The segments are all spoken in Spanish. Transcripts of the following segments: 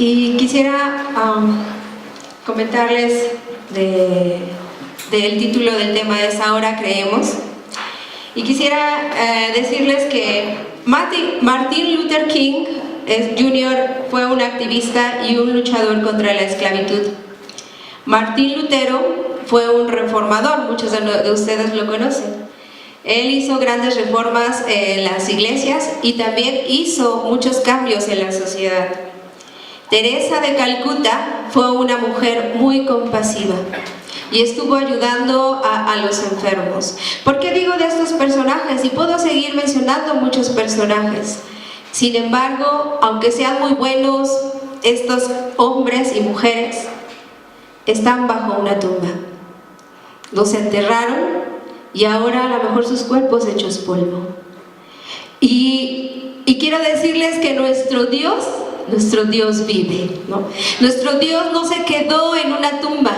Y quisiera comentarles del título del tema es Ahora Creemos. Y quisiera decirles que Martin Luther King Jr. fue un activista y un luchador contra la esclavitud. Martín Lutero fue un reformador, muchos de ustedes lo conocen. Él hizo grandes reformas en las iglesias y también hizo muchos cambios en la sociedad. Teresa de Calcuta fue una mujer muy compasiva y estuvo ayudando a los enfermos. ¿Por qué digo de estos personajes? Y puedo seguir mencionando muchos personajes. Sin embargo, aunque sean muy buenos, estos hombres y mujeres están bajo una tumba. Los enterraron y ahora a lo mejor sus cuerpos hechos polvo. Y quiero decirles que nuestro Dios vive, ¿no? Nuestro Dios no se quedó en una tumba,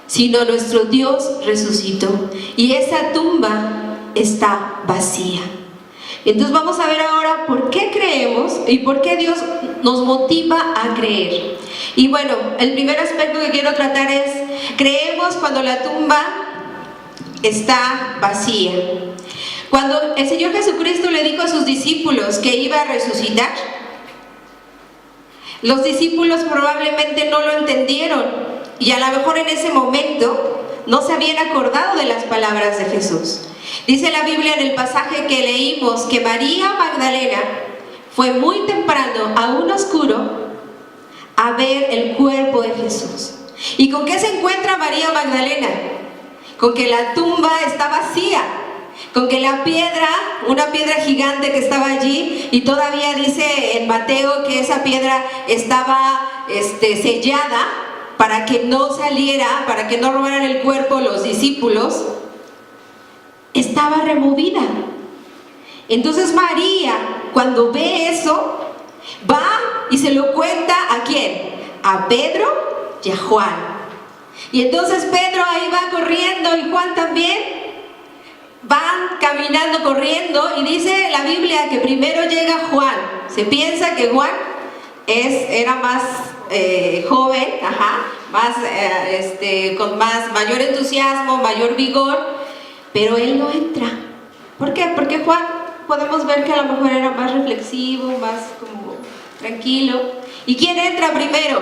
sino nuestro Dios resucitó. Y esa tumba está vacía. Entonces vamos a ver ahora por qué creemos y por qué Dios nos motiva a creer. Y bueno, el primer aspecto que quiero tratar es, creemos cuando la tumba está vacía. Cuando el Señor Jesucristo le dijo a sus discípulos que iba a resucitar, los discípulos probablemente no lo entendieron y a lo mejor en ese momento no se habían acordado de las palabras de Jesús. Dice la Biblia en el pasaje que leímos que María Magdalena fue muy temprano, aún oscuro, a ver el cuerpo de Jesús. ¿Y con qué se encuentra María Magdalena? Con que la tumba está vacía, con que la piedra, una piedra gigante que estaba allí, y todavía dice en Mateo que esa piedra estaba sellada para que no saliera, para que no robaran el cuerpo los discípulos, estaba removida. Entonces María, cuando ve eso, va y se lo cuenta ¿a quién? A Pedro y a Juan. Y entonces Pedro ahí va corriendo y Juan también van caminando, corriendo, y dice la Biblia que primero llega Juan. Se piensa que Juan era más joven, con mayor entusiasmo, mayor vigor, pero él no entra. ¿Por qué? Porque Juan podemos ver que a lo mejor era más reflexivo, más como tranquilo. ¿Y quién entra primero?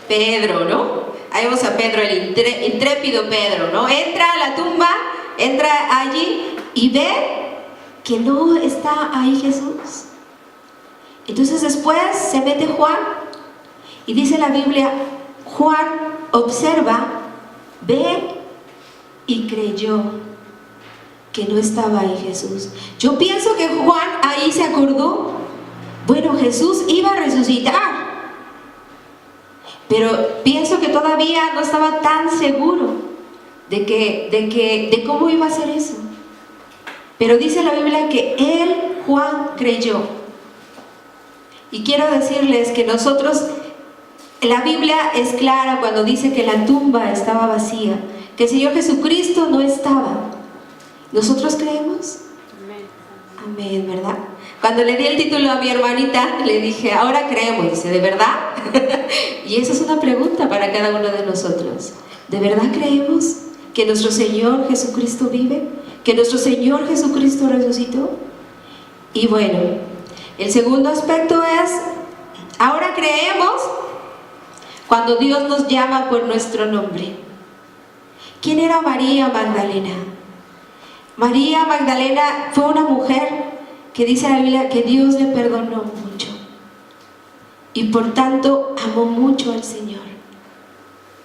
Pedro, ¿no? Ahí vemos a Pedro, el intrépido Pedro, ¿no? Entra a la tumba, entra allí y ve que no está ahí Jesús. Entonces después se mete Juan y dice la Biblia, Juan observa, ve y creyó que no estaba ahí Jesús. Yo pienso que Juan ahí se acordó, bueno, Jesús iba a resucitar, pero pienso que todavía no estaba tan seguro de cómo iba a ser eso. Pero dice la Biblia que él, Juan, creyó. Y quiero decirles que nosotros, la Biblia es clara cuando dice que la tumba estaba vacía, que el Señor Jesucristo no estaba. ¿Nosotros creemos? Amén, ¿verdad? Cuando le di el título a mi hermanita, le dije, ahora creemos. Dice, ¿de verdad? Y esa es una pregunta para cada uno de nosotros. ¿De verdad creemos que nuestro Señor Jesucristo vive? ¿Que nuestro Señor Jesucristo resucitó? Y bueno, el segundo aspecto es, ahora creemos cuando Dios nos llama por nuestro nombre. ¿Quién era María Magdalena? María Magdalena fue una mujer que dice la Biblia que Dios le perdonó mucho y por tanto amó mucho al Señor.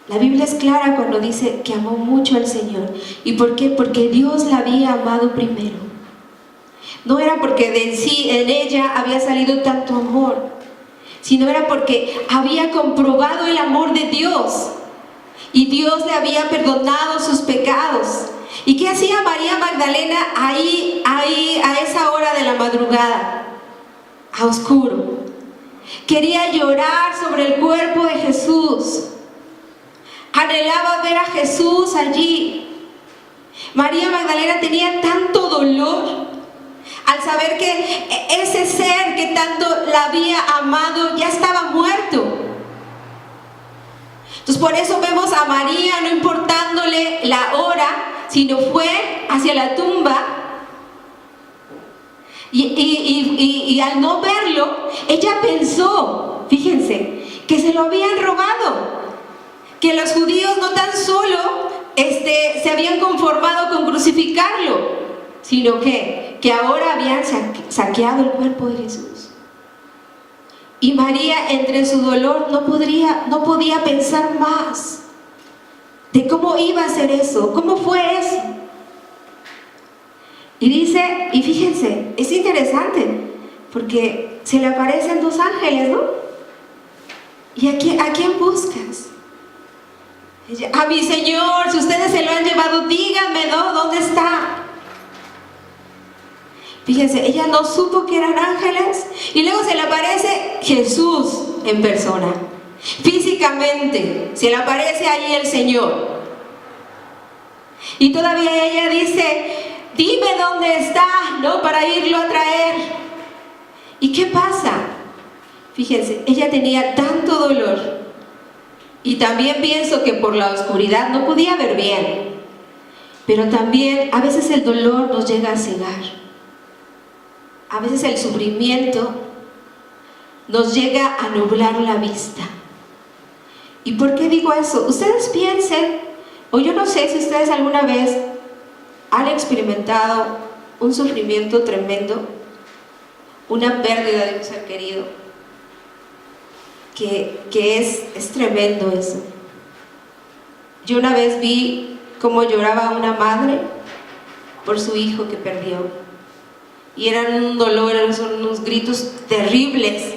La Biblia es clara cuando dice que amó mucho al Señor. ¿Y por qué? Porque Dios la había amado primero. No era porque en ella había salido tanto amor, sino era porque había comprobado el amor de Dios y Dios le había perdonado sus pecados. ¿Y qué hacía María Magdalena ahí a esa hora de la madrugada? A oscuro. Quería llorar sobre el cuerpo de Jesús. Anhelaba ver a Jesús allí. María Magdalena tenía tanto dolor. al saber que ese ser que tanto la había amado ya estaba muerto. Entonces por eso vemos a María no importándole la hora, sino fue hacia la tumba y al no verlo, ella pensó, fíjense, que se lo habían robado, que los judíos no tan solo se habían conformado con crucificarlo, sino que ahora habían saqueado el cuerpo de Jesús. Y María, entre su dolor, no podía pensar más de cómo iba a ser eso, cómo fue eso. Y dice, y fíjense, es interesante, porque se le aparecen dos ángeles, ¿no? ¿Y a quién buscas? Ella, a mi Señor, si ustedes se lo han llevado, díganme, ¿no? ¿Dónde está? Fíjense, ella no supo que eran ángeles, y luego se le aparece Jesús en persona, físicamente, se le aparece ahí el Señor. Y todavía ella dice, dime dónde está, ¿no? Para irlo a traer. ¿Y qué pasa? Fíjense, ella tenía tanto dolor, y también pienso que por la oscuridad no podía ver bien, pero también a veces el dolor nos llega a cegar. A veces el sufrimiento nos llega a nublar la vista. ¿Y por qué digo eso? Ustedes piensen, o yo no sé si ustedes alguna vez han experimentado un sufrimiento tremendo, una pérdida de un ser querido, que es tremendo eso. Yo una vez vi cómo lloraba una madre por su hijo que perdió. Y eran un dolor, son unos gritos terribles,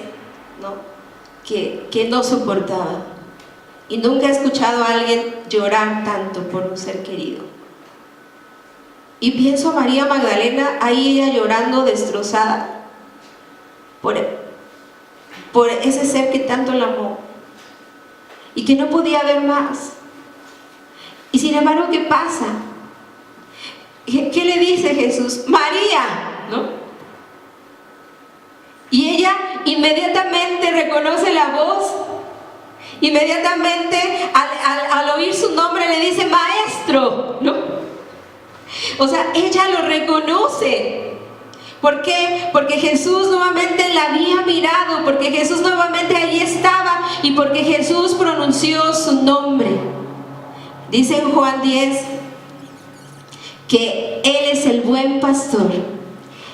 ¿no? Que no soportaba. Y nunca he escuchado a alguien llorar tanto por un ser querido. Y pienso a María Magdalena, ahí ella llorando, destrozada, por ese ser que tanto la amó y que no podía ver más. Y sin embargo, ¿qué pasa? ¿Qué le dice Jesús? María, ¿no? Y ella inmediatamente reconoce la voz, inmediatamente al oír su nombre le dice maestro, ¿no? O sea, ella lo reconoce. ¿Por qué? Porque Jesús nuevamente la había mirado, porque Jesús nuevamente allí estaba y porque Jesús pronunció su nombre. Dice en Juan 10 que Él es el buen pastor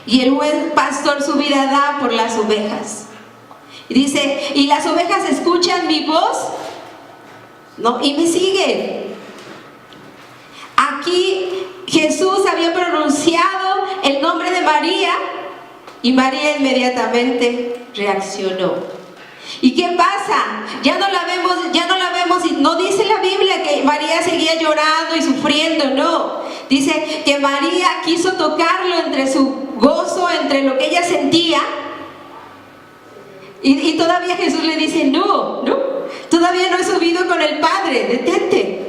y el buen pastor su vida da por las ovejas. Y dice, y las ovejas escuchan mi voz, ¿no? Y me siguen. Aquí Jesús había pronunciado el nombre de María y María inmediatamente reaccionó. ¿Y qué pasa? Ya no la vemos y no dice la Biblia que María seguía llorando y sufriendo, no. Dice que María quiso tocarlo entre su gozo, entre lo que ella sentía. Y todavía Jesús le dice, no, todavía no he subido con el Padre, detente.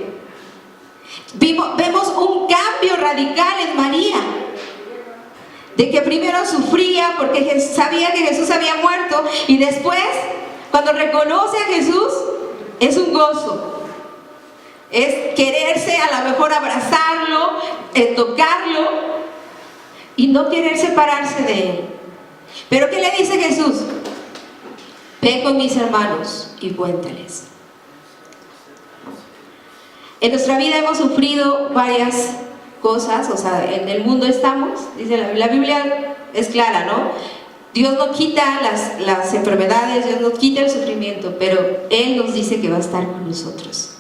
Vemos un cambio radical en María, de que primero sufría porque sabía que Jesús había muerto, y después, cuando reconoce a Jesús, es un gozo, es quererse a lo mejor abrazarlo, tocarlo, y no querer separarse de Él. Pero ¿qué le dice Jesús? Ve con mis hermanos y cuéntales. En nuestra vida hemos sufrido varias cosas, o sea, en el mundo estamos, dice la Biblia es clara, ¿no? Dios no quita las enfermedades, Dios no quita el sufrimiento, pero Él nos dice que va a estar con nosotros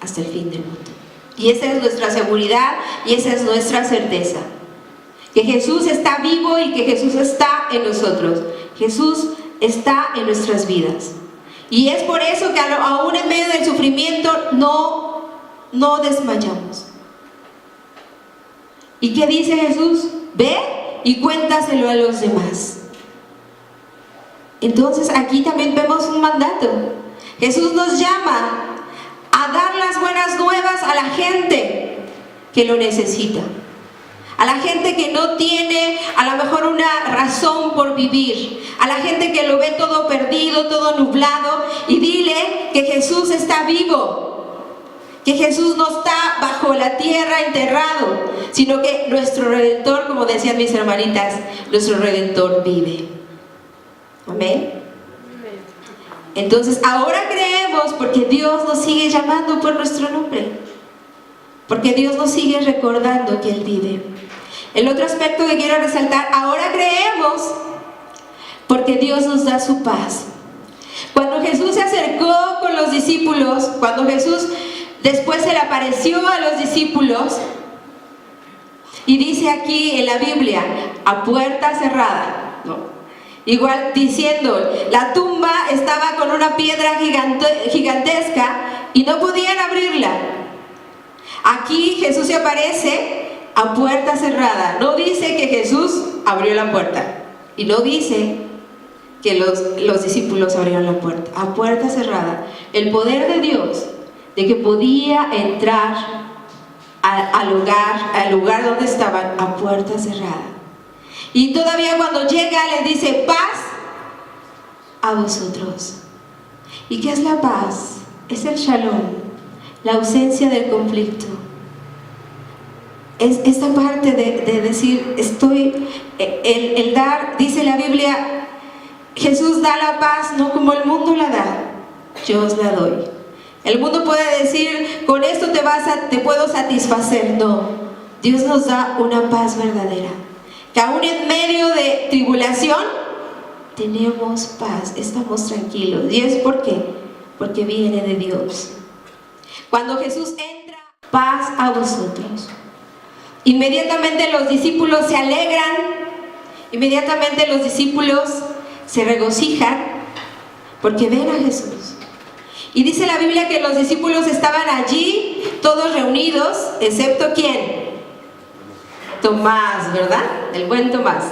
hasta el fin del mundo. Y esa es nuestra seguridad y esa es nuestra certeza, que Jesús está vivo y que Jesús está en nosotros. Jesús está en nuestras vidas. Y es por eso que aún en medio del sufrimiento no desmayamos. ¿Y qué dice Jesús? Ve y cuéntaselo a los demás. Entonces aquí también vemos un mandato. Jesús nos llama a dar las buenas nuevas a la gente que lo necesita, a la gente que no tiene a lo mejor una razón por vivir, a la gente que lo ve todo perdido, todo nublado, y dile que Jesús está vivo, que Jesús no está bajo la tierra enterrado, sino que nuestro Redentor, como decían mis hermanitas, nuestro Redentor vive. Amén. Entonces ahora creemos porque Dios nos sigue llamando por nuestro nombre, porque Dios nos sigue recordando que Él vive. El otro aspecto que quiero resaltar, ahora creemos porque Dios nos da su paz. Cuando Jesús se acercó con los discípulos, cuando Jesús después se le apareció a los discípulos, y dice aquí en la Biblia, a puerta cerrada, ¿no? Igual diciendo, la tumba estaba con una piedra gigantesca y no podían abrirla. Aquí Jesús se aparece a puerta cerrada. No dice que Jesús abrió la puerta, y no dice que los discípulos abrieron la puerta. A puerta cerrada. El poder de Dios, de que podía entrar al lugar donde estaban, a puerta cerrada. Y todavía cuando llega les dice, paz a vosotros. ¿Y qué es la paz? Es el shalom, la ausencia del conflicto. Es esta parte de decir, el dar, dice la Biblia, Jesús da la paz no como el mundo la da, yo os la doy. El mundo puede decir, con esto te puedo satisfacer. No, Dios nos da una paz verdadera, que aún en medio de tribulación tenemos paz, estamos tranquilos. ¿Y es por qué? Porque viene de Dios. Cuando Jesús entra, paz a vosotros. Inmediatamente los discípulos se alegran, inmediatamente los discípulos se regocijan porque ven a Jesús. Y dice la Biblia que los discípulos estaban allí, todos reunidos, excepto ¿quién? Tomás, ¿verdad? El buen Tomás.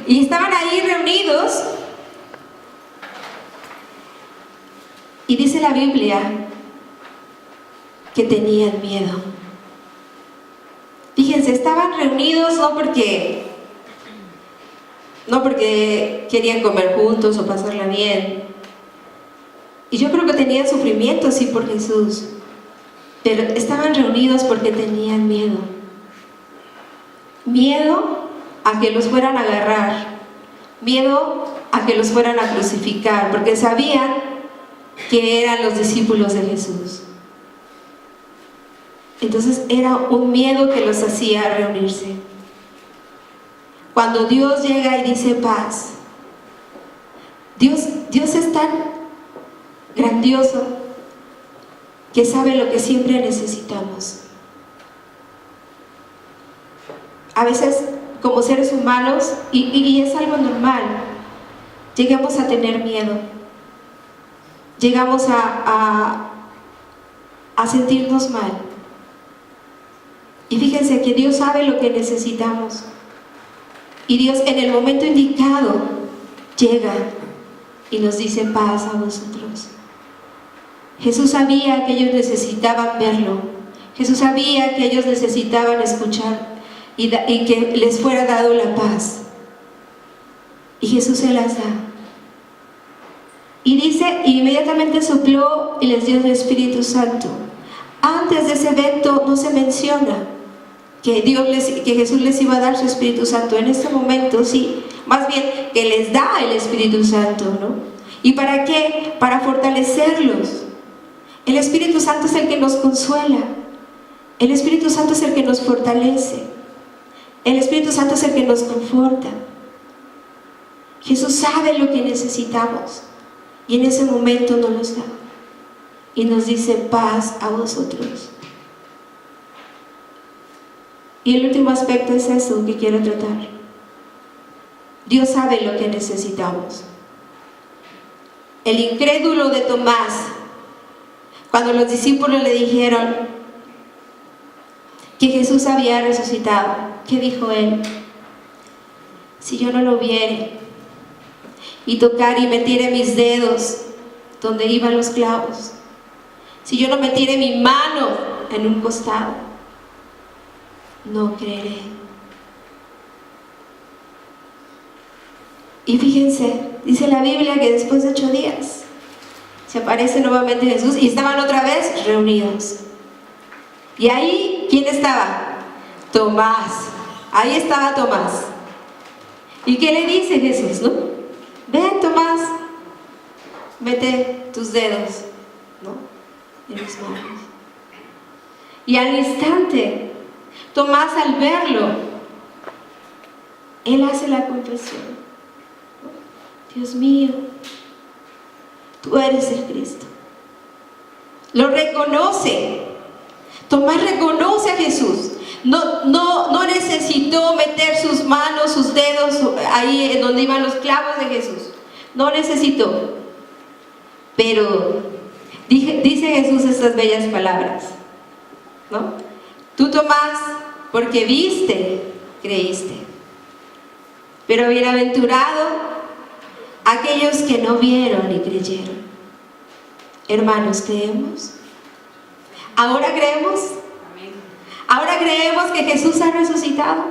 Y estaban ahí reunidos, y dice la Biblia que tenían miedo. Fíjense, estaban reunidos no porque querían comer juntos o pasarla bien. Y yo creo que tenían sufrimiento, sí, por Jesús, pero estaban reunidos porque tenían miedo. Miedo a que los fueran a agarrar, miedo a que los fueran a crucificar, porque sabían que eran los discípulos de Jesús. Entonces era un miedo que los hacía reunirse. Cuando Dios llega y dice paz, Dios es tan grandioso que sabe lo que siempre necesitamos. A veces como seres humanos, y es algo normal, llegamos a tener miedo, llegamos a sentirnos mal. Y fíjense que Dios sabe lo que necesitamos, y Dios en el momento indicado llega y nos dice paz a vosotros. Jesús sabía que ellos necesitaban verlo, Jesús sabía que ellos necesitaban escuchar y que les fuera dado la paz, y Jesús se las da. Y dice, inmediatamente sopló y les dio el Espíritu Santo. Antes de ese evento no se menciona que Jesús les iba a dar su Espíritu Santo. En este momento sí, más bien que les da el Espíritu Santo, ¿no? ¿Y para qué? Para fortalecerlos. El Espíritu Santo es el que nos consuela, el Espíritu Santo es el que nos fortalece, el Espíritu Santo es el que nos conforta. Jesús sabe lo que necesitamos, y en ese momento nos los da y nos dice paz a vosotros. Y el último aspecto es eso que quiero tratar. Dios sabe lo que necesitamos. El incrédulo de Tomás, cuando los discípulos le dijeron que Jesús había resucitado, ¿qué dijo él? Si yo no lo viere y tocar y metiere mis dedos donde iban los clavos, si yo no metiere mi mano en un costado, no creeré. Y fíjense, dice la Biblia que después de 8 días se aparece nuevamente Jesús y estaban otra vez reunidos. Y ahí, ¿quién estaba? Tomás. Ahí estaba Tomás. ¿Y qué le dice Jesús, no? Ven, Tomás, mete tus dedos, ¿no?, en mis manos. Y al instante, Tomás, al verlo, él hace la confesión: Dios mío, tú eres el Cristo. Lo reconoce. Tomás reconoce a Jesús. No necesitó meter sus manos, sus dedos ahí en donde iban los clavos de Jesús. No necesitó. Pero dice Jesús estas bellas palabras, ¿no? Tú, Tomás, porque viste, creíste. Pero bienaventurado aquellos que no vieron y creyeron. Hermanos, ¿creemos? ¿Ahora creemos? ¿Ahora creemos que Jesús ha resucitado?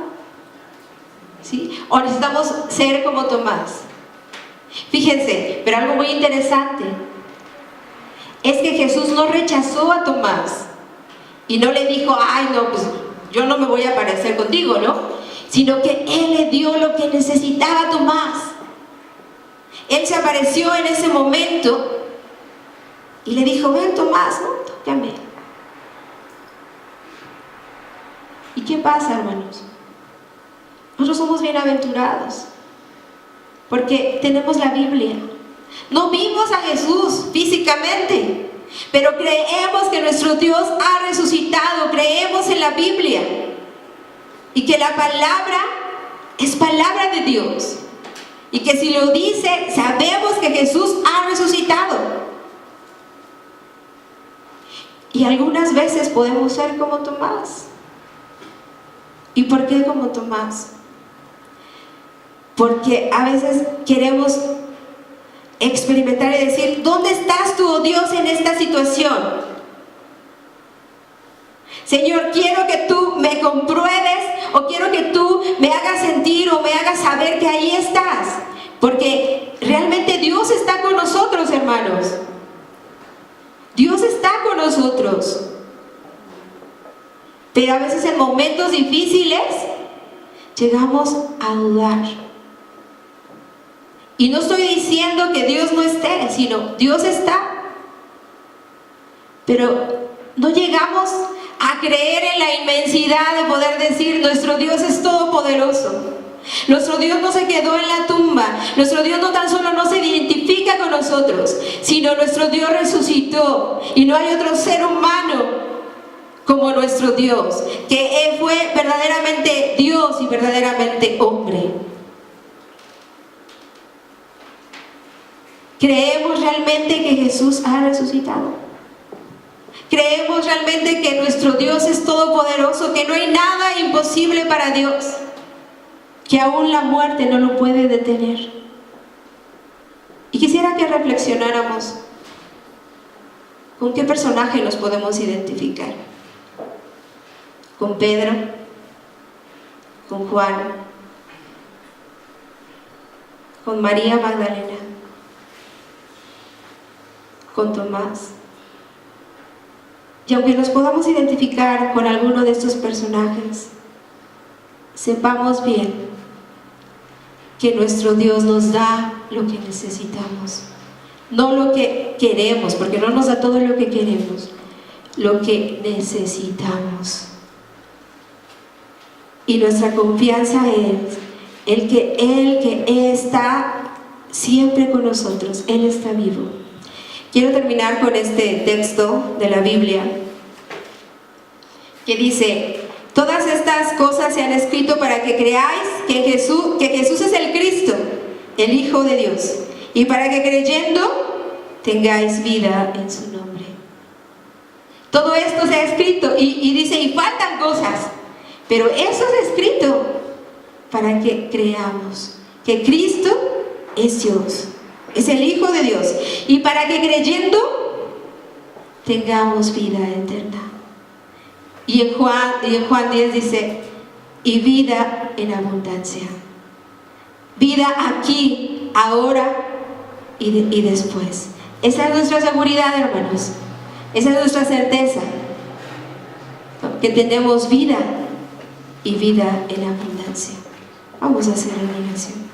¿Sí? ¿O necesitamos ser como Tomás? Fíjense, pero algo muy interesante es que Jesús no rechazó a Tomás y no le dijo: ay, no, pues yo no me voy a parecer contigo, ¿no? Sino que Él le dio lo que necesitaba Tomás. Él se apareció en ese momento y le dijo: ven, Tomás, ¿no? Tócame. ¿Y qué pasa, hermanos? Nosotros somos bienaventurados porque tenemos la Biblia. No vimos a Jesús físicamente, pero creemos que nuestro Dios ha resucitado. Creemos en la Biblia y que la palabra es palabra de Dios, y que si lo dice, sabemos que Jesús ha resucitado. Y algunas veces podemos ser como Tomás. ¿Y por qué como Tomás? Porque a veces queremos experimentar y decir: ¿dónde estás tú, oh Dios, en esta situación? Señor, quiero que tú me compruebes, o quiero que tú me hagas sentir o me hagas saber que ahí estás. Porque realmente Dios está con nosotros, hermanos. Dios está con nosotros. Pero a veces en momentos difíciles llegamos a dudar. Y no estoy diciendo que Dios no esté, sino Dios está. Pero no llegamos a creer en la inmensidad de poder decir: nuestro Dios es todopoderoso. Nuestro Dios no se quedó en la tumba. Nuestro Dios no tan solo no se identifica con nosotros, sino nuestro Dios resucitó. Y no hay otro ser humano como nuestro Dios, que fue verdaderamente Dios y verdaderamente hombre. ¿Creemos realmente que Jesús ha resucitado? ¿Creemos realmente que nuestro Dios es todopoderoso, que no hay nada imposible para Dios, que aún la muerte no lo puede detener? Y quisiera que reflexionáramos con qué personaje nos podemos identificar. ¿Con Pedro? ¿Con Juan? ¿Con María Magdalena? ¿Con Tomás? Y aunque nos podamos identificar con alguno de estos personajes, sepamos bien que nuestro Dios nos da lo que necesitamos, no lo que queremos, porque no nos da todo lo que queremos, lo que necesitamos. Y nuestra confianza es Él que está siempre con nosotros. Él está vivo. Quiero terminar con este texto de la Biblia que dice: todas estas cosas se han escrito para que creáis que Jesús es el Cristo, el Hijo de Dios, y para que creyendo tengáis vida en su nombre. Todo esto se ha escrito y dice, y faltan cosas, pero eso es escrito para que creamos que Cristo es Dios, es el Hijo de Dios, y para que creyendo tengamos vida eterna. Y en Juan 10 dice, y vida en abundancia. Vida aquí, ahora y después. Esa es nuestra seguridad, hermanos. Esa es nuestra certeza. Que tenemos vida y vida en abundancia. Vamos a hacer la oración.